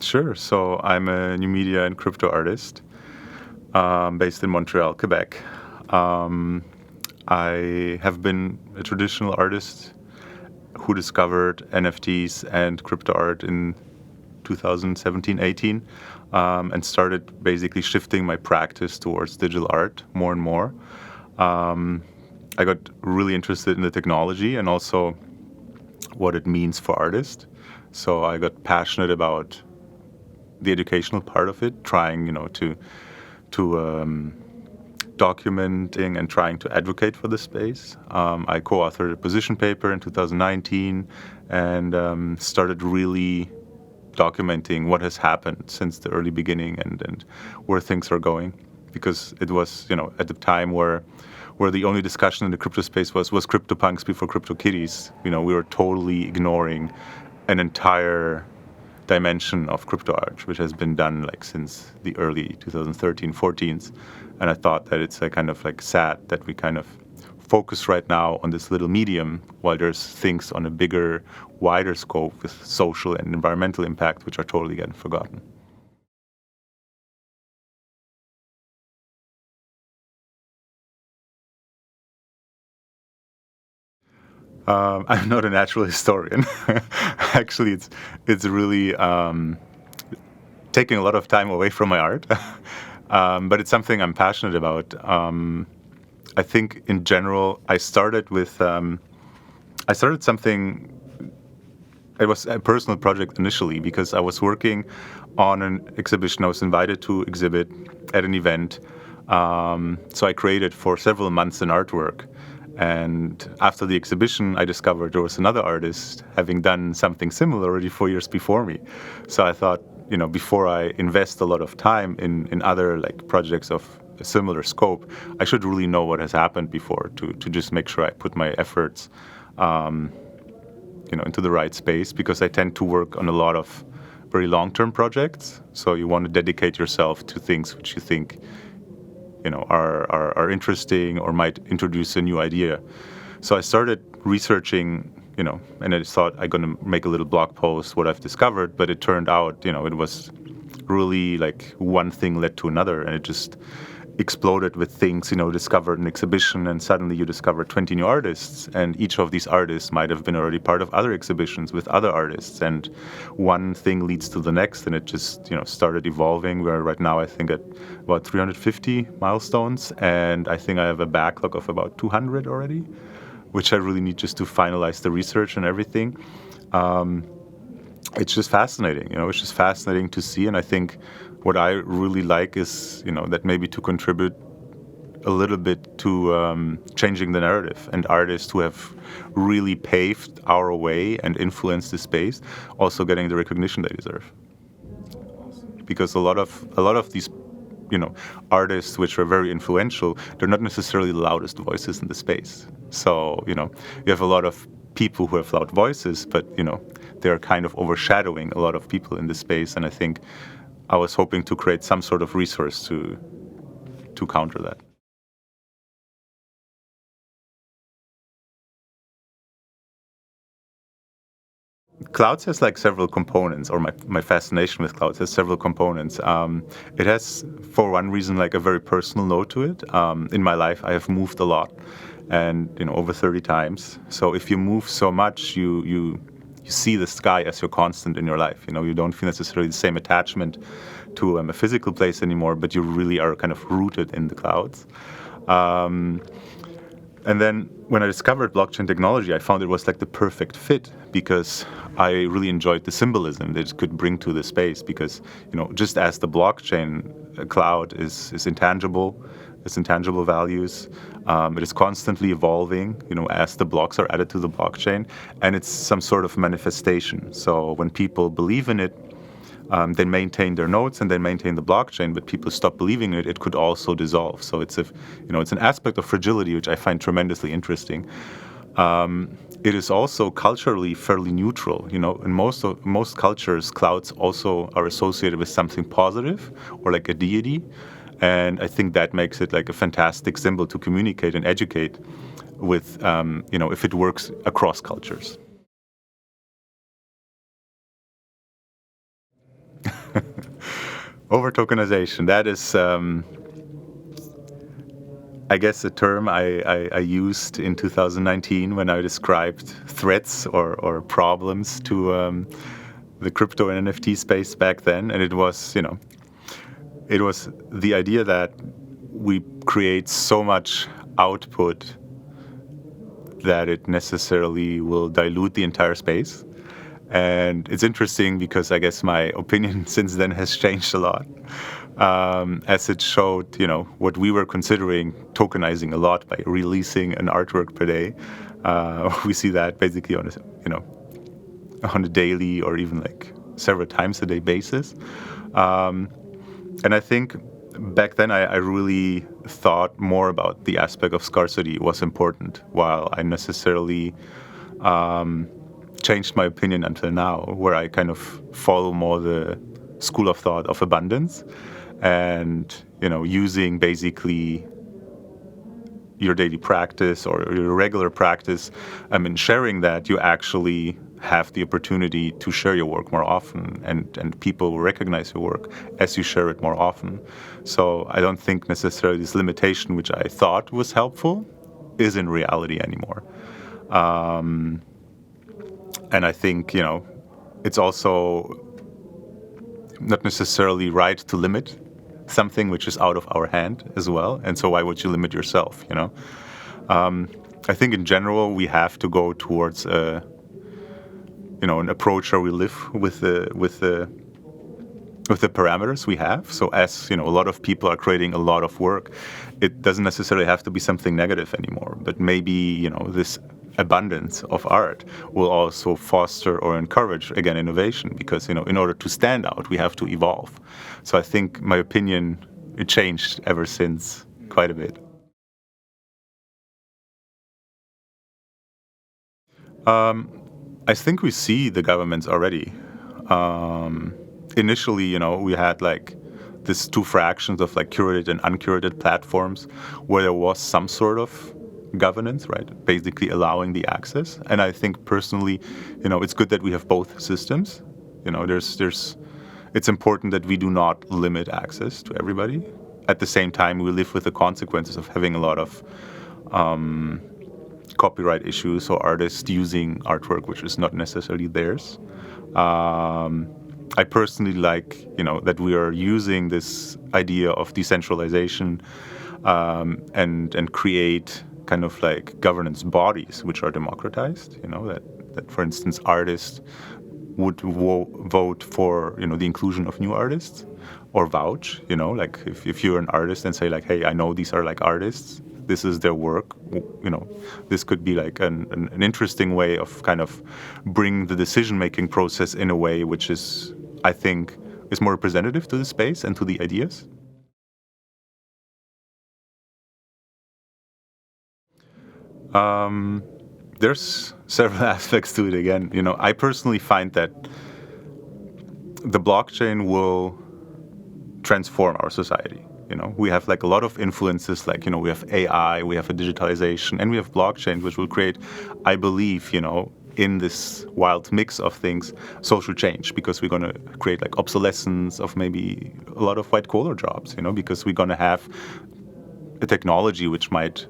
Sure. So I'm a new media and crypto artist based in Montreal, Quebec. Um, I have been a traditional artist who discovered NFTs and crypto art in 2017-18 and started basically shifting my practice towards digital art more and more. Um, I got really interested in the technology and also what it means for artists. So I got passionate about the educational part of it, trying, to documenting and trying to advocate for the space. I co-authored a position paper in 2019 and started really documenting what has happened since the early beginning and where things are going. Because it was, at the time where the only discussion in the crypto space was CryptoPunks before CryptoKitties. We were totally ignoring an entire dimension of crypto art, which has been done like since the early 2013, 14s. And I thought that it's kind of sad that we kind of focus right now on this little medium while there's things on a bigger, wider scope with social and environmental impact, which are totally getting forgotten. I'm not a natural historian. Actually, it's really taking a lot of time away from my art, but it's something I'm passionate about. I think in general, I started something. It was a personal project initially because I was working on an exhibition. I was invited to exhibit at an event. So I created for several months an artwork. And after the exhibition, I discovered there was another artist having done something similar already 4 years before me. So I thought, before I invest a lot of time in other projects of a similar scope, I should really know what has happened before to just make sure I put my efforts into the right space, because I tend to work on a lot of very long-term projects. So you want to dedicate yourself to things which you think, are interesting or might introduce a new idea. So I started researching, and I thought I'm going to make a little blog post what I've discovered, but it turned out, it was really one thing led to another, and it just exploded with things, discovered an exhibition, and suddenly you discover 20 new artists, and each of these artists might have been already part of other exhibitions with other artists, and one thing leads to the next, and it just, started evolving. We're right now, I think, at about 350 milestones, and I think I have a backlog of about 200 already, which I really need just to finalize the research and everything. It's just fascinating, it's just fascinating to see. And I think what I really like is, that maybe to contribute a little bit to changing the narrative, and artists who have really paved our way and influenced the space also getting the recognition they deserve. Because a lot of these, artists which are very influential, they're not necessarily the loudest voices in the space. So, you have a lot of people who have loud voices, but, they're kind of overshadowing a lot of people in this space. And I think I was hoping to create some sort of resource to counter that. Clouds has several components, or my fascination with clouds has several components. It has, for one reason, a very personal note to it. In my life, I have moved a lot, and over 30 times. So if you move so much, you see the sky as your constant in your life. You don't feel necessarily the same attachment to a physical place anymore, but you really are kind of rooted in the clouds. And then when I discovered blockchain technology, I found it was the perfect fit, because I really enjoyed the symbolism that it could bring to the space. Because, just as the blockchain cloud is intangible, it's intangible values, it is constantly evolving, as the blocks are added to the blockchain, and it's some sort of manifestation. So when people believe in it, they maintain their nodes and they maintain the blockchain, but people stop believing it, it could also dissolve. So it's it's an aspect of fragility which I find tremendously interesting. It is also culturally fairly neutral. In most cultures, clouds also are associated with something positive or a deity, and I think that makes it a fantastic symbol to communicate and educate with. If it works across cultures. Overtokenization. That is, I guess, a term I used in 2019 when I described threats or problems to the crypto and NFT space back then. And it was, it was the idea that we create so much output that it necessarily will dilute the entire space. And it's interesting because I guess my opinion since then has changed a lot. As it showed, what we were considering tokenizing a lot by releasing an artwork per day. We see that basically on a daily or even like several times a day basis. And I think back then I really thought more about the aspect of scarcity was important, while I necessarily changed my opinion until now, where I kind of follow more the school of thought of abundance and, using basically your daily practice or your regular practice, sharing that, you actually have the opportunity to share your work more often, and people will recognize your work as you share it more often. So I don't think necessarily this limitation, which I thought was helpful, is in reality anymore. And I think, it's also not necessarily right to limit something which is out of our hand as well. And so why would you limit yourself, I think in general we have to go towards an approach where we live with the parameters we have. So as, a lot of people are creating a lot of work, it doesn't necessarily have to be something negative anymore. But maybe, this abundance of art will also foster or encourage, again, innovation. Because, in order to stand out, we have to evolve. So I think my opinion, it changed ever since quite a bit. I think we see the governments already. Initially, we had like this two fractions of like curated and uncurated platforms where there was some sort of governance, right? Basically allowing the access. And I think personally, it's good that we have both systems. It's important that we do not limit access to everybody. At the same time, we live with the consequences of having a lot of copyright issues or artists using artwork which is not necessarily theirs. I personally like, that we are using this idea of decentralization and create kind of like governance bodies which are democratized. That for instance artists would vote for the inclusion of new artists, or vouch. Like if you're an artist and say like, hey, I know these are like artists. This is their work. This could be like an interesting way of kind of bring the decision-making process in a way which is, I think, is more representative to the space and to the ideas. There's several aspects to it again. I personally find that the blockchain will transform our society. We have like a lot of influences, like, we have AI, we have a digitalization, and we have blockchain, which will create, I believe, in this wild mix of things, social change, because we're going to create like obsolescence of maybe a lot of white collar jobs, because we're going to have a technology which might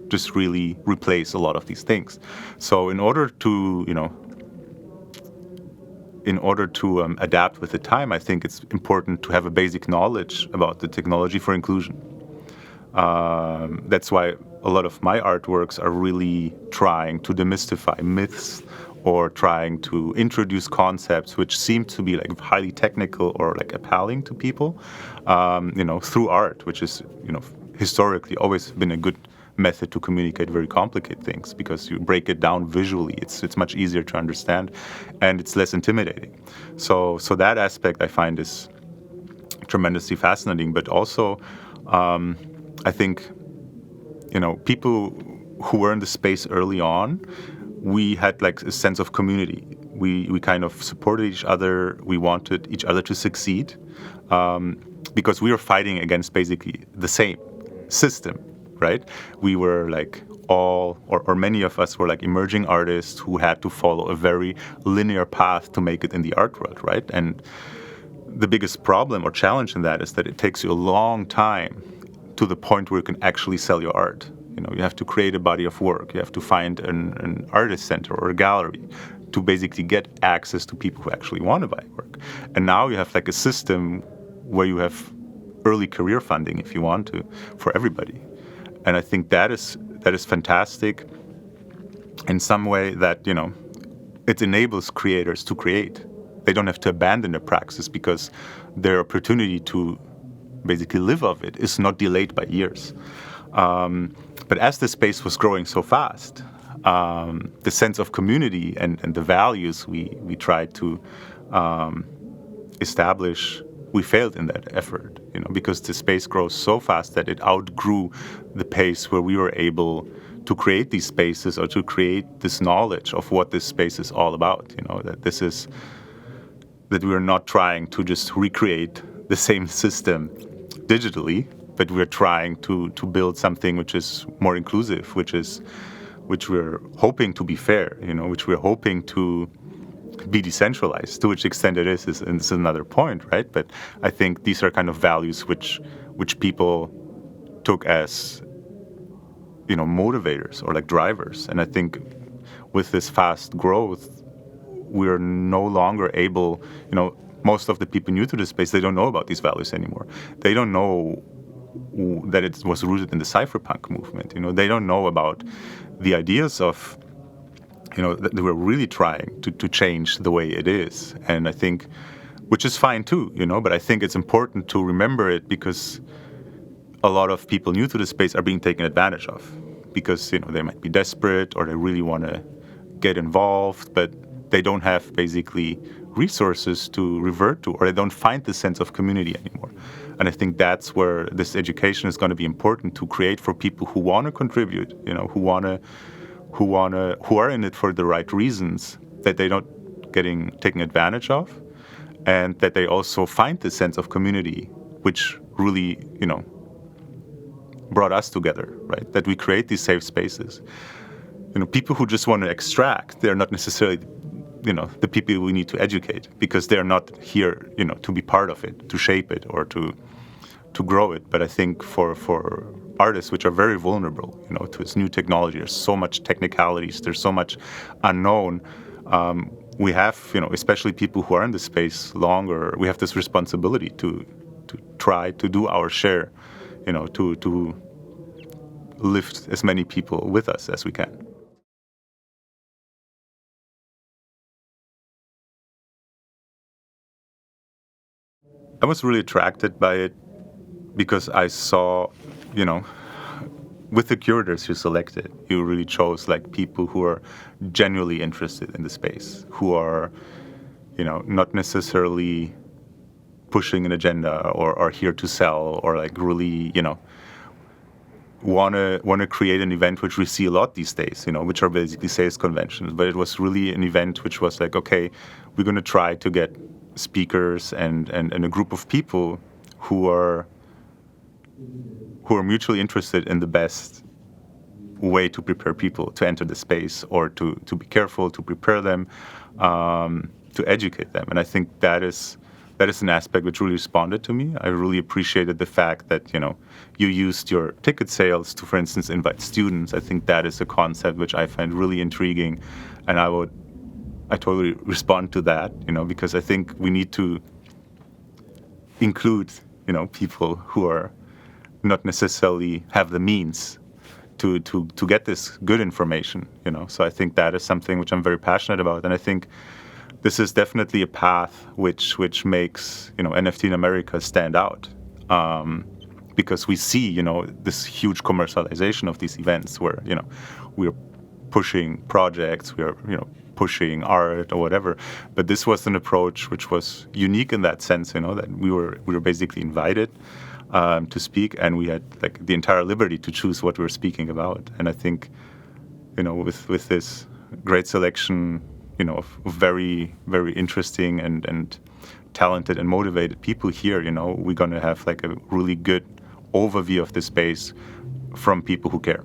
just really replace a lot of these things. So in order to adapt with the time, I think it's important to have a basic knowledge about the technology for inclusion. That's why a lot of my artworks are really trying to demystify myths or trying to introduce concepts which seem to be like highly technical or like appalling to people, through art, which is, historically always been a good method to communicate very complicated things, because you break it down visually. It's much easier to understand, and it's less intimidating. So that aspect I find is tremendously fascinating. But also, I think, people who were in the space early on, we had like a sense of community. We kind of supported each other. We wanted each other to succeed, because we were fighting against basically the same system. Right? We were like all, or many of us were like emerging artists who had to follow a very linear path to make it in the art world, right? And the biggest problem or challenge in that is that it takes you a long time to the point where you can actually sell your art. You have to create a body of work. You have to find an artist center or a gallery to basically get access to people who actually want to buy work. And now you have like a system where you have early career funding, if you want to, for everybody. And I think that is fantastic in some way that, it enables creators to create. They don't have to abandon their praxis because their opportunity to basically live of it is not delayed by years. But as the space was growing so fast, the sense of community and the values we tried to establish, we failed in that effort, because the space grows so fast that it outgrew the pace where we were able to create these spaces or to create this knowledge of what this space is all about, that we are not trying to just recreate the same system digitally, but we're trying to build something which is more inclusive, which we're hoping to be fair, which we're hoping to be decentralized. To which extent it is another point, right? But I think these are kind of values which people took as, motivators or like drivers. And I think with this fast growth, we're no longer able, most of the people new to the space, they don't know about these values anymore. They don't know that it was rooted in the cypherpunk movement. They don't know about the ideas of, that we're really trying to change the way it is. And I think, which is fine too, but I think it's important to remember it because a lot of people new to the space are being taken advantage of because, they might be desperate or they really want to get involved, but they don't have basically resources to revert to, or they don't find the sense of community anymore. And I think that's where this education is going to be important to create for people who want to contribute, who are in it for the right reasons, that they're not getting taken advantage of, and that they also find the sense of community, which really, brought us together, right? That we create these safe spaces. People who just want to extract, they're not necessarily the people we need to educate because they're not here, to be part of it, to shape it or to grow it. But I think for artists which are very vulnerable, to this new technology, there's so much technicalities, there's so much unknown. We have, especially people who are in the space longer, we have this responsibility to try to do our share, to lift as many people with us as we can. I was really attracted by it because I saw, with the curators you selected, you really chose like people who are genuinely interested in the space, who are, not necessarily pushing an agenda or are here to sell or like really, want to create an event which we see a lot these days, which are basically sales conventions. But it was really an event which was like, okay, we're going to try to get speakers and a group of people who are mutually interested in the best way to prepare people to enter the space or to be careful, to prepare them, to educate them. And I think that is an aspect which really responded to me. I really appreciated the fact that, you used your ticket sales to, for instance, invite students. I think that is a concept which I find really intriguing. And I totally respond to that, because I think we need to include, people who are not necessarily have the means to get this good information, So I think that is something which I'm very passionate about. And I think this is definitely a path which makes, NFT in America stand out. Because we see, this huge commercialization of these events where, we're pushing projects, we are, pushing art or whatever. But this was an approach which was unique in that sense, that we were basically invited to speak, and we had like the entire liberty to choose what we were speaking about. And I think, with this great selection, of very, very interesting and talented and motivated people here, we're going to have like a really good overview of the space from people who care.